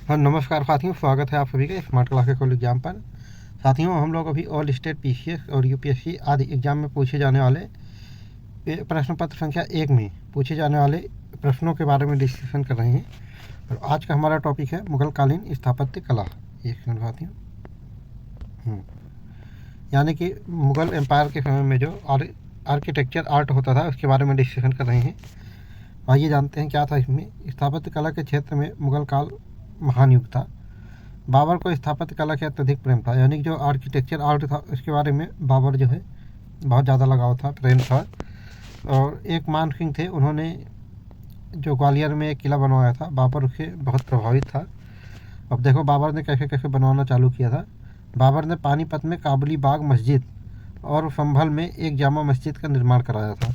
हाँ, नमस्कार साथियों, स्वागत है आप सभी का स्मार्ट क्लास के कॉलेज एग्जाम पर। साथियों, हम लोग अभी ऑल स्टेट पीसीएस और यूपीएससी आदि एग्जाम में पूछे जाने वाले प्रश्न पत्र संख्या 1 में पूछे जाने वाले प्रश्नों के बारे में डिस्कशन कर रहे हैं। और आज का हमारा टॉपिक है मुगल कालीन स्थापत्य कला। एक सेकंड साथियों, यानी कि मुगल एम्पायर के समय में जो आर्किटेक्चर आर्ट होता था उसके बारे में डिस्कशन कर रहे हैं। आइए जानते हैं क्या था इसमें। स्थापत्य कला के क्षेत्र में मुगल काल महान युग था। बाबर को स्थापत्य कला के अत्यधिक प्रेम था, यानी कि जो आर्किटेक्चर आर्ट था उसके बारे में बाबर जो है बहुत ज़्यादा लगाव था, प्रेम था। और एक मान सिंह थे, उन्होंने जो ग्वालियर में एक किला बनवाया था, बाबर उससे बहुत प्रभावित था। अब देखो बाबर ने कैसे कैसे बनवाना चालू किया था। बाबर ने पानीपत में काबुली बाग मस्जिद और संभल में एक जामा मस्जिद का निर्माण कराया था।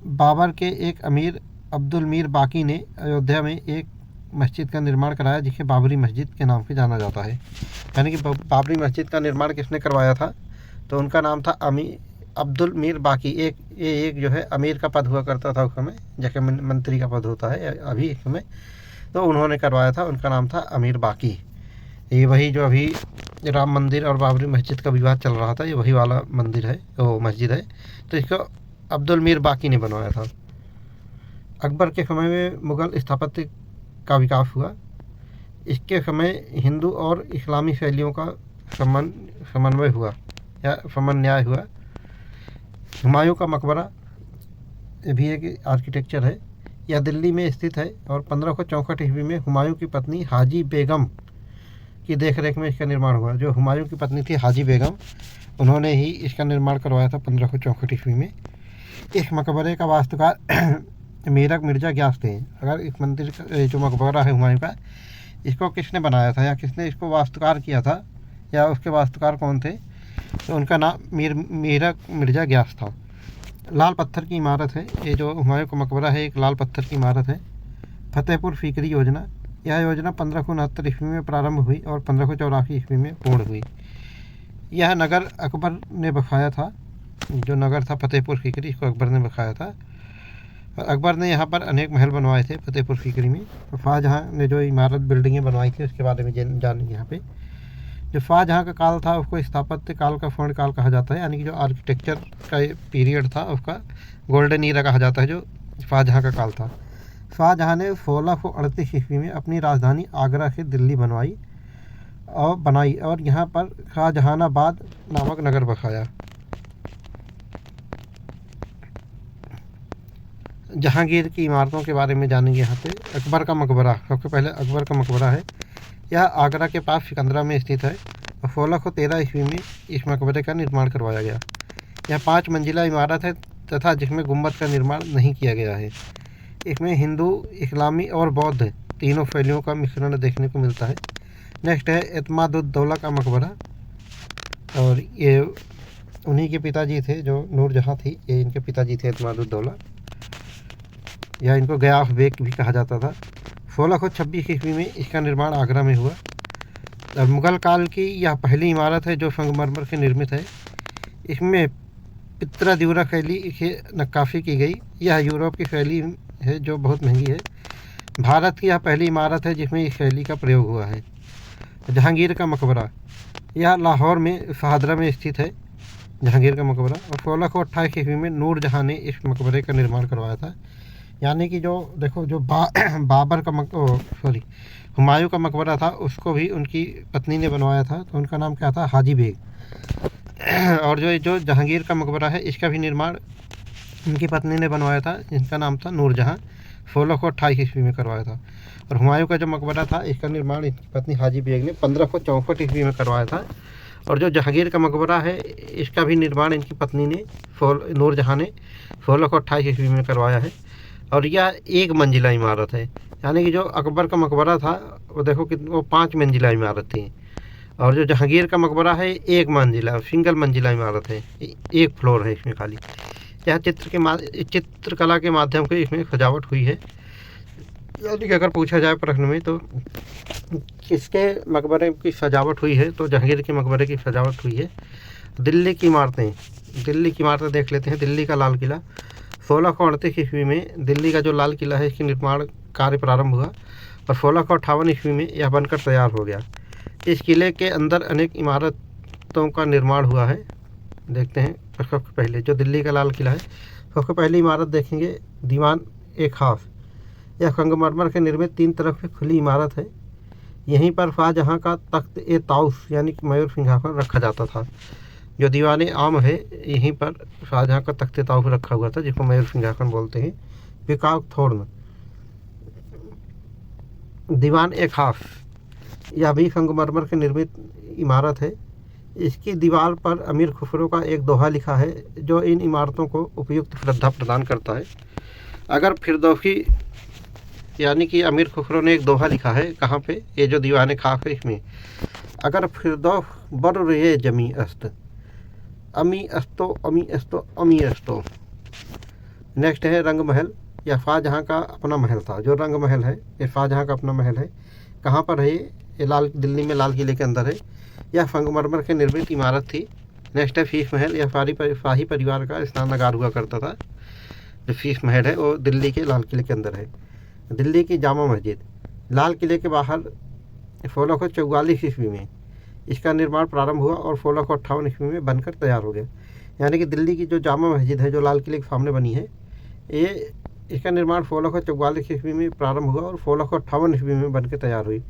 बाबर के एक अमीर अब्दुल मीर बाकी ने अयोध्या में एक मस्जिद का निर्माण कराया जिसे बाबरी मस्जिद के नाम से जाना जाता है। यानी कि बाबरी मस्जिद का निर्माण किसने करवाया था, तो उनका नाम था अब्दुल मीर बाकी। एक जो है अमीर का पद हुआ करता था उस समय, जैसे मंत्री का पद होता है अभी इस समय, तो उन्होंने करवाया था। उनका नाम था अमीर बाकी। ये वही जो अभी राम मंदिर और बाबरी मस्जिद का विवाद चल रहा था, ये वही वाला मंदिर है, वो मस्जिद है। तो इसको अब्दुल मीर बाकी ने बनवाया था। अकबर के समय में मुगल स्थापत्य का विकास हुआ। इसके समय हिंदू और इस्लामी शैलियों का समन्वय हुआ या समन्वय हुआ। हुमायूं का मकबरा, ये भी एक आर्किटेक्चर है, यह दिल्ली में स्थित है और 1564 ईस्वी में हुमायूं की पत्नी हाजी बेगम की देखरेख में इसका निर्माण हुआ। जो हुमायूं की पत्नी थी हाजी बेगम, उन्होंने ही इसका निर्माण करवाया था 1564 ईस्वी में। इस मकबरे का वास्तुकार मीरक मिर्जा ग्यास थे। अगर इस मंदिर का जो मकबरा है हुमायूं का, इसको किसने बनाया था या किसने इसको वास्तुकार किया था या उसके वास्तुकार कौन थे, तो उनका नाम मीरक मिर्जा ग्यास था। लाल पत्थर की इमारत है, ये जो हुमायूं का मकबरा है एक लाल पत्थर की इमारत है। फतेहपुर सीकरी योजना, यह योजना 1569 ईस्वी में प्रारंभ हुई और 1584 ईस्वी में पूर्ण हुई। यह नगर अकबर ने बसाया था। जो नगर था फतेहपुर सीकरी, इसको अकबर ने बसाया था। अकबर ने यहाँ पर अनेक महल बनवाए थे फतेहपुर सीकरी में। शाहजहाँ ने जो इमारत बिल्डिंगें बनवाई थी उसके बारे में जानेंगे यहाँ पे। जो शाहजहाँ का काल था उसको स्थापत्य काल का स्वर्ण काल कहा जाता है, यानी कि जो आर्किटेक्चर का पीरियड था उसका गोल्डन ईरा कहा जाता है, जो शाहजहाँ का काल था। शाहजहाँ ने 1638 ईस्वी में अपनी राजधानी आगरा से दिल्ली बनाई और यहाँ पर शाहजहानाबाद नामक नगर बसाया। जहांगीर की इमारतों के बारे में जानेंगे यहाँ पे। अकबर का मकबरा, सबसे पहले अकबर का मकबरा है, यह आगरा के पास सिकंदरा में स्थित है और 1613 ईस्वी में इस मकबरे का निर्माण करवाया गया। यह 5 मंजिला इमारत है तथा जिसमें गुम्बद का निर्माण नहीं किया गया है। इसमें हिंदू, इस्लामी और बौद्ध तीनों शैलियों का मिश्रण देखने को मिलता है। नेक्स्ट है एतमादुद्दौला का मकबरा, और ये उन्हीं के पिताजी थे जो नूरजहाँ थी, ये इनके पिताजी थे एतमादुद्दौला, या इनको गयास बेग भी कहा जाता था। 1626 ईस्वी में इसका निर्माण आगरा में हुआ। और मुगल काल की यह पहली इमारत है जो संगमरमर से निर्मित है। इसमें पित्रा शैली से नक्काशी की गई। यह यूरोप की शैली है जो बहुत महंगी है। भारत की यह पहली इमारत है जिसमें इस शैली का प्रयोग हुआ है। जहांगीर का मकबरा, यह लाहौर में शाहदरा में स्थित है, जहांगीर का मकबरा। और 1628 ईस्वी में नूरजहाँ ने इस मकबरे का निर्माण करवाया था। यानी कि जो देखो जो बाबर का हुमायूं का मकबरा था उसको भी उनकी पत्नी ने बनवाया था, तो उनका नाम क्या था, हाजी बेग। और जो जहांगीर का मकबरा है इसका भी निर्माण उनकी पत्नी ने बनवाया था, जिनका नाम था नूरजहाँ, 1628 ईस्वी में करवाया था। और हुमायूं का जो मकबरा था इसका निर्माण इनकी पत्नी हाजी बेग ने 1564 ईस्वी में करवाया था। और जो जहांगीर का मकबरा है इसका भी निर्माण इनकी पत्नी ने नूरजहाँ ने 1628 ईस्वी में करवाया है। और यह 1 मंजिला इमारत है, यानी कि जो अकबर का मकबरा था वो देखो कि वो 5 मंजिला इमारत थी, और जो जहांगीर का मकबरा है 1 मंजिला सिंगल मंजिला इमारत है, 1 फ्लोर है इसमें खाली। यह चित्रकला के माध्यम से इसमें सजावट हुई है। यानी कि अगर पूछा जाए प्रश्न में तो किसके मकबरे की सजावट हुई है, तो जहांगीर के मकबरे की सजावट हुई है। दिल्ली की इमारतें देख लेते हैं। दिल्ली का लाल किला 1638 ईस्वी में दिल्ली का जो लाल किला है इसके निर्माण कार्य प्रारंभ हुआ और 1658 ईस्वी में यह बनकर तैयार हो गया। इस किले के अंदर अनेक इमारतों का निर्माण हुआ है। देखते हैं सबसे पहले जो दिल्ली का लाल किला है, सबसे पहली इमारत देखेंगे दीवान ए खास। यह संगमरमर के निर्मित 3 तरफ से खुली इमारत है। यहीं पर शाहजहाँ का तख्त ए ताउस यानी कि मयूर सिंहासन रखा जाता था। जो दीवान आम है यहीं पर शाहजहाँ का तख्त ए ताउस रखा हुआ था, जिसको मयूर सिंहासन बोलते हैं। पीकॉक थ्रोन, दीवान ए खास, यह भी संगमरमर के निर्मित इमारत है। इसकी दीवार पर अमीर खुसरो का एक दोहा लिखा है जो इन इमारतों को उपयुक्त श्रद्धा प्रदान करता है। अगर फिरदौसी यानी कि अमीर खुसरो ने एक दोहा लिखा है, कहाँ पे, ये जो दीवान खास है इसमें, अगर फिरदौस बर रे जमी अस्त अमी अस्तो अमी अस्तो अमी अस्तो। नेक्स्ट है रंग महल। यह शाहजहाँ का अपना महल था। जो रंग महल है ये शाहजहाँ का अपना महल है। कहाँ पर है ये लाल दिल्ली में लाल किले के अंदर है। यह संगमरमर के निर्मित इमारत थी। नेक्स्ट है शीश महल। यह शाही परिवार का स्नानागार हुआ करता था। जो शीश महल है वो दिल्ली के लाल किले के अंदर है। दिल्ली की जामा मस्जिद, लाल किले के बाहर 1644 ईस्वी में इसका निर्माण प्रारंभ हुआ और 1658 ईस्वी में बनकर तैयार हो गया। यानी कि दिल्ली की जो जामा मस्जिद है जो लाल किले के सामने बनी है, ये इसका निर्माण 1644 ईस्वी में प्रारंभ हुआ और 1658 ईस्वी में बनकर तैयार हुई।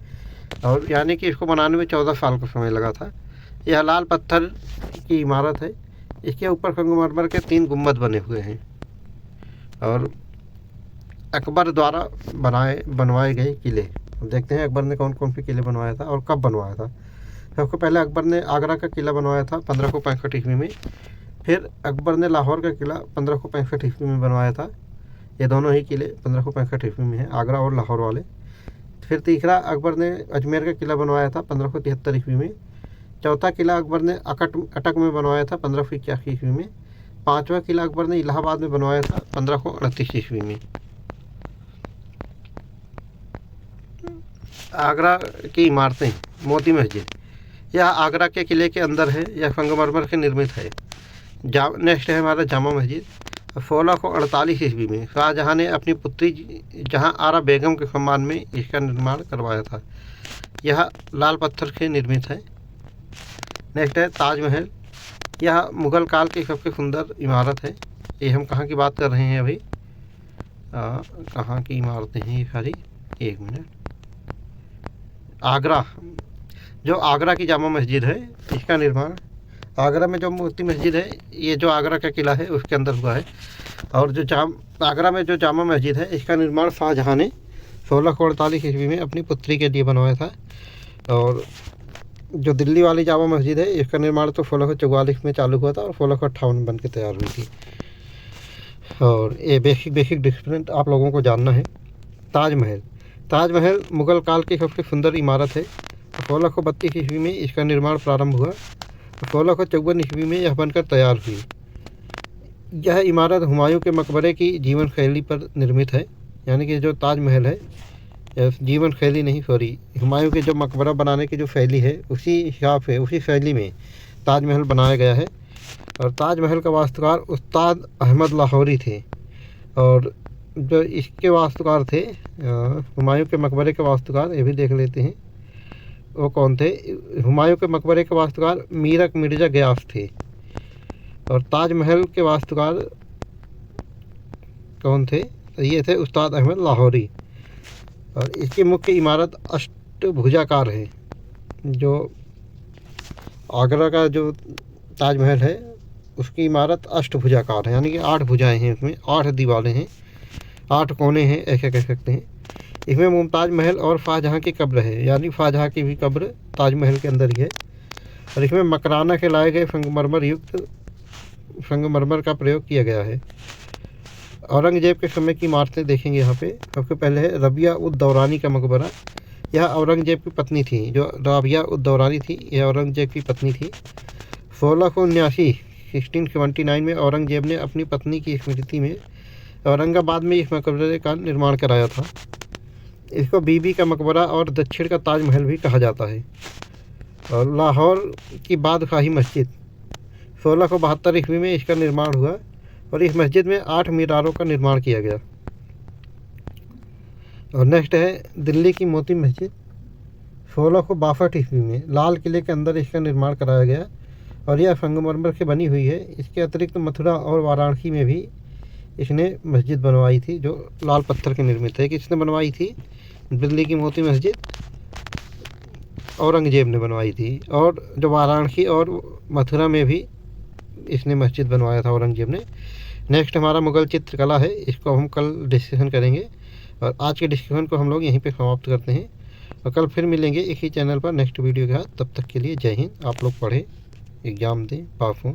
और यानी कि इसको बनाने में 14 साल का समय लगा था। यह लाल पत्थर की इमारत है। इसके ऊपर संगमरमर के 3 गुंबद बने हुए हैं और अकबर द्वारा बनवाए गए किले। देखते हैं अकबर ने कौन कौन से किले बनवाया था और कब बनवाया था। सबसे पहले अकबर ने आगरा का किला बनवाया था 1565 ईस्वी में। फिर अकबर ने लाहौर का किला 1565 ईस्वी में बनवाया था। ये दोनों ही किले 1565 ईस्वी में हैं, आगरा और लाहौर वाले। फिर तीसरा अकबर ने अजमेर का किला बनवाया था 1573 ईस्वी में। चौथा किला अकबर ने अटक में बनवाया था 1581 ईस्वी में। 5वां किला अकबर ने इलाहाबाद में बनवाया था 1538 ईस्वी में। आगरा की इमारतें, मोती मस्जिद, यह आगरा के किले के अंदर है। यह संगमरमर से निर्मित है। नेक्स्ट है हमारा जामा मस्जिद। 1648 ईस्वी में शाहजहाँ ने अपनी पुत्री जहाँ आरा बेगम के सम्मान में इसका निर्माण करवाया था। यह लाल पत्थर से निर्मित है। नेक्स्ट है ताजमहल। यह मुग़ल काल की सबसे सुंदर इमारत है। ये हम कहाँ की बात कर रहे हैं अभी, कहाँ की इमारतें हैं ये सारी, एक मिनट। आगरा, जो आगरा की जामा मस्जिद है इसका निर्माण आगरा में जो मोती मस्जिद है ये जो आगरा का किला है उसके अंदर हुआ है। और जो आगरा में जो जामा मस्जिद है इसका निर्माण शाहजहाँ ने 1648 ईस्वी में अपनी पुत्री के लिए बनवाया था। और जो दिल्ली वाली जामा मस्जिद है इसका निर्माण तो 1644 में चालू हुआ था और 1658 में बन के तैयार हुई थी। और ये बेसिक डिफरेंट आप लोगों को जानना है। ताजमहल, ताजमहल मुग़ल काल की सबसे सुंदर इमारत है। 1632 ईस्वी में इसका निर्माण प्रारंभ हुआ। 1654 ईस्वी में यह बनकर तैयार हुई। यह इमारत हुमायूं के मकबरे की जीवन शैली पर निर्मित है। यानी कि जो ताजमहल है, जीवन शैली नहीं, सॉरी, हुमायूं के जो मकबरा बनाने की जो शैली है उसी हिसाब से, उसी शैली में ताजमहल बनाया गया है। और ताजमहल का वास्तुकार उस्ताद अहमद लाहौरी थे। और जो इसके वास्तुकार थे हुमायूं के मकबरे के वास्तुकार, ये भी देख लेते हैं वो कौन थे। हुमायूं के मकबरे के वास्तुकार मीरक मिर्ज़ा गयास थे। और ताजमहल के वास्तुकार कौन थे, ये थे उस्ताद अहमद लाहौरी। और इसकी मुख्य इमारत अष्टभुजाकार है। जो आगरा का जो ताजमहल है उसकी इमारत अष्टभुजाकार है, यानी कि 8 भुजाएँ हैं, उसमें 8 दीवारें हैं, 8 कोने हैं, ऐसे कह सकते हैं। इसमें मुमताज़ महल और शाहजहाँ की कब्र है, यानी शाहजहाँ की भी कब्र ताजमहल के अंदर ही है। और इसमें मकराना के लाए गए संगमरमर का प्रयोग किया गया है। औरंगजेब के समय की इमारतें देखेंगे यहाँ पे। सबसे पहले है रबिया उद दौरानी का मकबरा। यह औरंगजेब की पत्नी थी। जो रबिया उद दौरानी थी यह औरंगजेब की पत्नी थी। 1679 में औरंगजेब ने अपनी पत्नी की स्मृति में औरंगाबाद में इस मकबरे का निर्माण कराया था। इसको बीबी का मकबरा और दक्षिण का ताजमहल भी कहा जाता है। और लाहौर की बादशाही मस्जिद 1672 ईस्वी में इसका निर्माण हुआ। और इस मस्जिद में 8 मीनारों का निर्माण किया गया। और नेक्स्ट है दिल्ली की मोती मस्जिद। 1662 ईस्वी में लाल किले के अंदर इसका निर्माण कराया गया और यह संगमरमर से बनी हुई है। इसके अतिरिक्त मथुरा और वाराणसी में भी इसने मस्जिद बनवाई थी जो लाल पत्थर की निर्मित है। किसने बनवाई थी? दिल्ली की मोती मस्जिद औरंगजेब ने बनवाई थी। और जो वाराणसी और मथुरा में भी इसने मस्जिद बनवाया था औरंगजेब ने। नेक्स्ट हमारा मुग़ल चित्रकला है, इसको हम कल डिस्कशन करेंगे। और आज के डिस्कशन को हम लोग यहीं पे समाप्त करते हैं और कल फिर मिलेंगे इसी चैनल पर नेक्स्ट वीडियो के साथ। तब तक के लिए जय हिंद। आप लोग पढ़ें, एग्ज़ाम दें, पास हों।